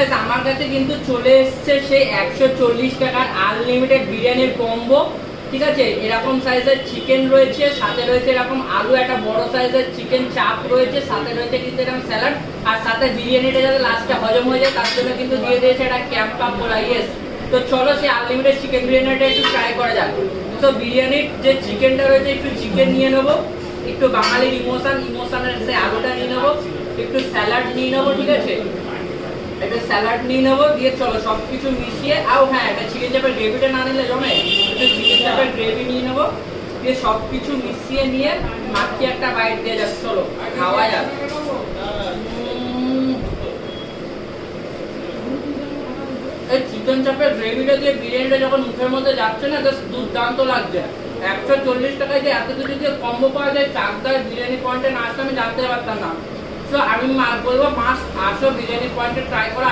Guys আমার কাছে কিন্তু চলে এসেছে সেই 140 টাকার আনলিমিটেড বিরিয়ানির কম্বো। ঠিক আছে, এরকম সাইজের চিকেন রয়েছে, সাথে রয়েছে এরকম আলু, একটা বড় সাইজের চিকেন চাপ রয়েছে, সাথে রয়েছে কিন্তু এরকম স্যালাড, আর সাথে বিরিয়ানিটা যাতে লাস্টে হজম হয়ে যায় তার জন্য কিন্তু দিয়ে দিয়েছে একটা ক্যাম্প কাপ বলা। ইয়েস, তো চলো সেই আনলিমিটেড চিকেন বিরিয়ানিটা একটু ট্রাই করা যাক। তো বিরিয়ানির যে চিকেনটা রয়েছে, একটু চিকেন নিয়ে নেবো, একটু বাঙালির ইমোশনের সেই আলুটা নিয়ে নেবো, একটু স্যালাড নিয়ে নেবো। ঠিক আছে, একটা স্যালাড নিয়ে নেবো, দিয়ে চলো সবকিছু মিশিয়ে, আর হ্যাঁ একটা চিকেন চাপের গ্রেভিটা না নিলে জমে, একটু চিকেন চাপের গ্রেভি নিয়ে নেবো, দিয়ে সবকিছু মিশিয়ে নিয়ে মাখিয়ে একটা বাইট দিয়ে যাচ্ছে। চলো খাওয়া যাক। এই চিকেন চাপের গ্রেভিটা দিয়ে বিরিয়ানিটা যখন মুখের মধ্যে যাচ্ছে না, জাস্ট দুর্দান্ত লাগছে। 140 টাকায় যে এত কিছু দিয়ে কম্বো পাওয়া যায়, চাকদার বিরিয়ানি পয়েন্টে না আসলে আমি জানতে পারতাম না। তো আমি বলবো মাস্ট আসো বিরিয়ানি পয়েন্টে ট্রাই করা।